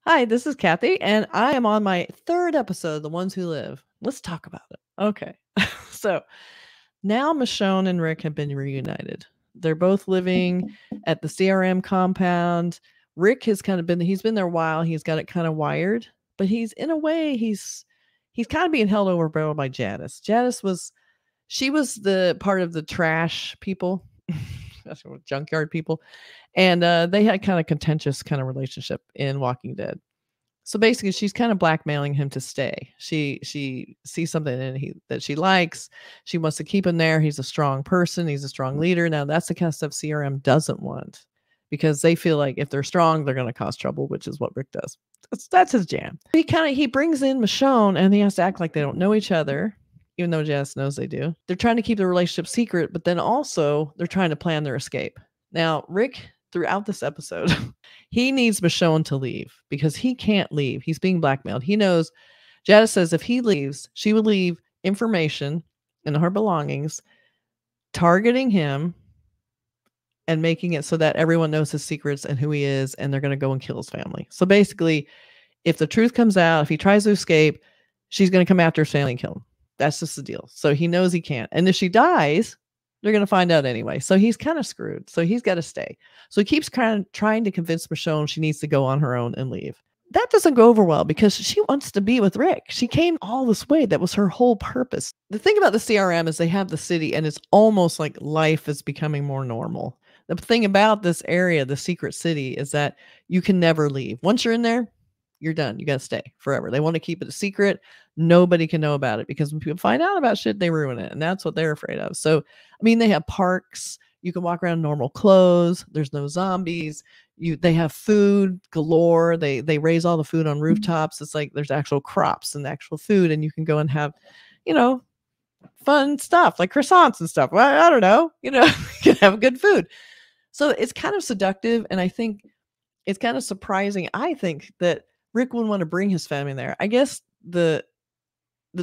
Hi, this is Kathy, and I am on my third episode of The Ones Who Live. Let's talk about it. Okay. So now Michonne and Rick have been reunited. They're both living at the CRM compound. Rick has he's been there a while. He's got it kind of wired, but he's in a way, he's kind of being held over a barrel by Janice. She was the part of the trash people, that's what, junkyard people. And they had kind of contentious kind of relationship in Walking Dead. So basically, she's kind of blackmailing him to stay. She sees something that she likes. She wants to keep him there. He's a strong person. He's a strong leader. Now, that's the kind of stuff CRM doesn't want, because they feel like if they're strong, they're going to cause trouble, which is what Rick does. That's his jam. He brings in Michonne, and he has to act like they don't know each other, even though Jess knows they do. They're trying to keep the relationship secret, but then also they're trying to plan their escape. Now, Rick, throughout this episode, he needs Michonne to leave because he can't leave. He's being blackmailed. He knows Janice says if he leaves, she will leave information in her belongings, targeting him and making it so that everyone knows his secrets and who he is, and they're going to go and kill his family. So basically, if the truth comes out, if he tries to escape, she's going to come after his family and kill him. That's just the deal. So he knows he can't. And if she dies, they're going to find out anyway. So he's kind of screwed. So he's got to stay. So he keeps kind of trying to convince Michonne she needs to go on her own and leave. That doesn't go over well because she wants to be with Rick. She came all this way. That was her whole purpose. The thing about the CRM is they have the city, and it's almost like life is becoming more normal. The thing about this area, the secret city, is that you can never leave. Once you're in there, you're done. You got to stay forever. They want to keep it a secret. Nobody can know about it, because when people find out about shit, they ruin it. And that's what they're afraid of. So, I mean, they have parks. You can walk around in normal clothes. There's no zombies. They have food galore. They raise all the food on rooftops. It's like there's actual crops and actual food, and you can go and have, fun stuff like croissants and stuff. Well, I don't know, you can have good food. So it's kind of seductive. And I think it's kind of surprising. I think that Rick wouldn't want to bring his family there. I guess the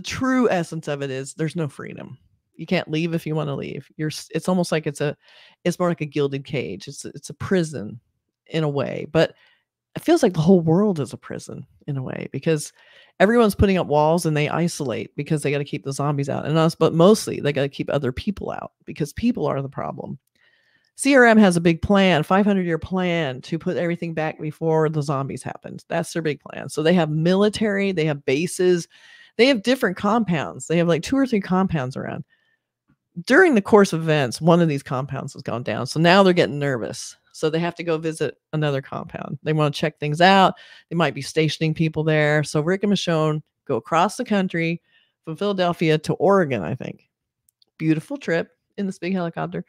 true essence of it is there's no freedom. You can't leave if you want to leave. It's almost like it's more like a gilded cage. It's a prison in a way, but it feels like the whole world is a prison in a way, because everyone's putting up walls and they isolate because they got to keep the zombies out and us, but mostly they got to keep other people out because people are the problem. CRM has a big plan, 500-year plan to put everything back before the zombies happened. That's their big plan. So they have military, they have bases, they have different compounds. They have like 2 or 3 compounds around. During the course of events, one of these compounds has gone down. So now they're getting nervous. So they have to go visit another compound. They want to check things out. They might be stationing people there. So Rick and Michonne go across the country from Philadelphia to Oregon, I think. Beautiful trip in this big helicopter.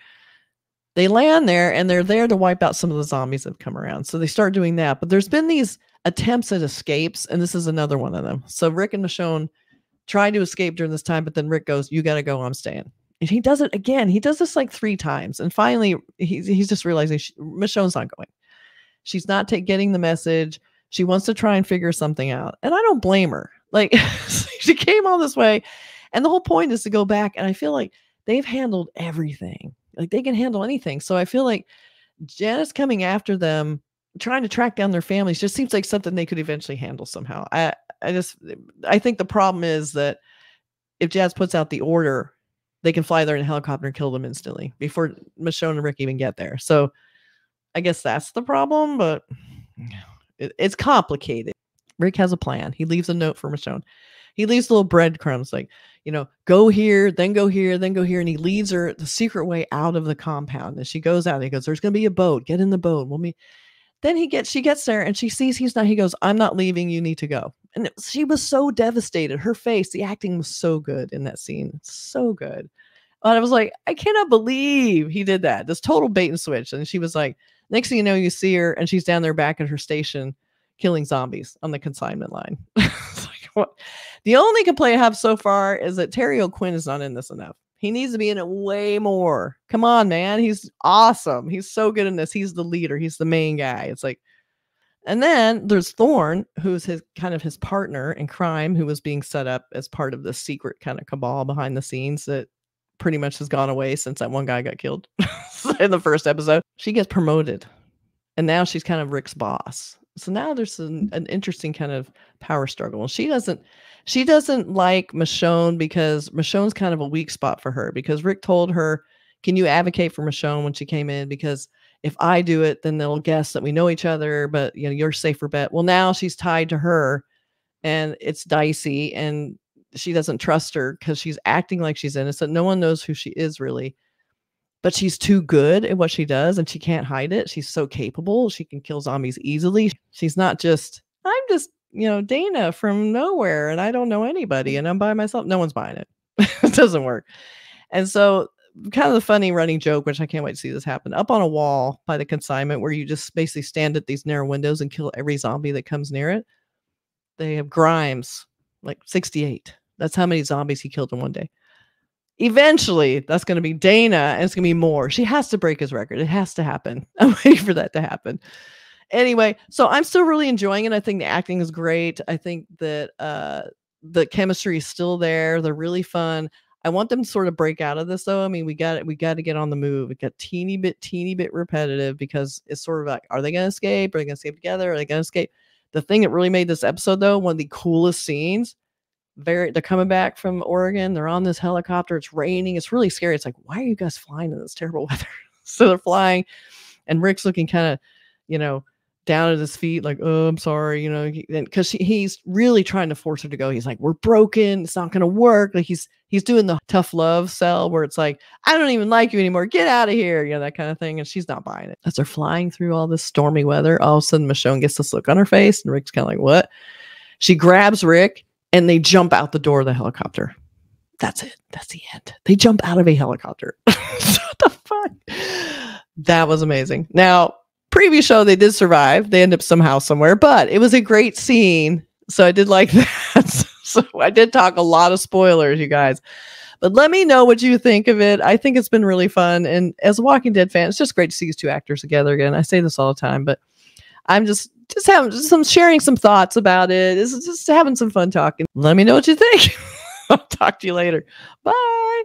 They land there, and they're there to wipe out some of the zombies that have come around. So they start doing that. But there's been these attempts at escapes, and this is another one of them. So Rick and Michonne try to escape during this time, but then Rick goes, "You got to go, I'm staying." And he does it again. He does this like 3 times. And finally, he's just realizing Michonne's not going. She's not getting the message. She wants to try and figure something out. And I don't blame her. Like, she came all this way. And the whole point is to go back. And I feel like they've handled everything. Like, they can handle anything. So I feel like Janice coming after them, trying to track down their families, just seems like something they could eventually handle somehow. I think the problem is that if Jazz puts out the order, they can fly there in a helicopter and kill them instantly before Michonne and Rick even get there. So I guess that's the problem, but it's complicated. Rick has a plan. He leaves a note for Michonne. He leaves little breadcrumbs like, go here, then go here, then go here. And he leads her the secret way out of the compound. And she goes out and he goes, "There's going to be a boat. Get in the boat." Then she gets there and she sees he's not, he goes, "I'm not leaving. You need to go." And she was so devastated. Her face, the acting was so good in that scene. So good. And I was like, I cannot believe he did that. This total bait and switch. And she was like, next thing you know, you see her and she's down there back at her station killing zombies on the consignment line. It's like, what? The only complaint I have so far is that Terry O'Quinn is not in this enough. He needs to be in it way more. Come on, man. He's awesome. He's so good in this. He's the leader. He's the main guy. It's like, and then there's Thorne, who's his partner in crime, who was being set up as part of the secret kind of cabal behind the scenes that pretty much has gone away since that one guy got killed in the first episode. She gets promoted, and now she's kind of Rick's boss. So now there's an interesting kind of power struggle. And she doesn't like Michonne because Michonne's kind of a weak spot for her, because Rick told her, can you advocate for Michonne when she came in? Because if I do it, then they'll guess that we know each other, but you know, you're a safer bet. Well, now she's tied to her and it's dicey, and she doesn't trust her because she's acting like she's innocent. No one knows who she is really, but she's too good at what she does and she can't hide it. She's so capable. She can kill zombies easily. She's not just, I'm just, you know, Dana from nowhere and I don't know anybody and I'm by myself. No one's buying it. It doesn't work. And so kind of the funny running joke, which I can't wait to see this happen, up on a wall by the consignment where you just basically stand at these narrow windows and kill every zombie that comes near it. They have Grimes, like 68. That's how many zombies he killed in one day. Eventually, that's going to be Dana, and it's going to be more. She has to break his record. It has to happen. I'm waiting for that to happen. Anyway, so I'm still really enjoying it. I think the acting is great. I think that the chemistry is still there. They're really fun. I want them to sort of break out of this, though. I mean, we got to get on the move. It got teeny bit repetitive, because it's sort of like, are they going to escape? Are they going to escape together? Are they going to escape? The thing that really made this episode, though, one of the coolest scenes, they're coming back from Oregon. They're on this helicopter. It's raining. It's really scary. It's like, why are you guys flying in this terrible weather? So they're flying, and Rick's looking kind of, you know, down at his feet, like, oh, I'm sorry, you know, because he's really trying to force her to go. He's like, we're broken. It's not going to work. Like he's doing the tough love sell where it's like, I don't even like you anymore. Get out of here. You know, that kind of thing. And she's not buying it. As they're flying through all this stormy weather, all of a sudden Michonne gets this look on her face, and Rick's kind of like, what? She grabs Rick, and they jump out the door of the helicopter. That's it. That's the end. They jump out of a helicopter. What the fuck? That was amazing. Now, previous show, they did survive. They end up somehow somewhere, but it was a great scene. So I did like that. So I did talk a lot of spoilers, you guys. But let me know what you think of it. I think it's been really fun. And as a Walking Dead fan, it's just great to see these two actors together again. I say this all the time, but I'm just having some sharing some thoughts about it. It's just having some fun talking. Let me know what you think. I'll talk to you later. Bye.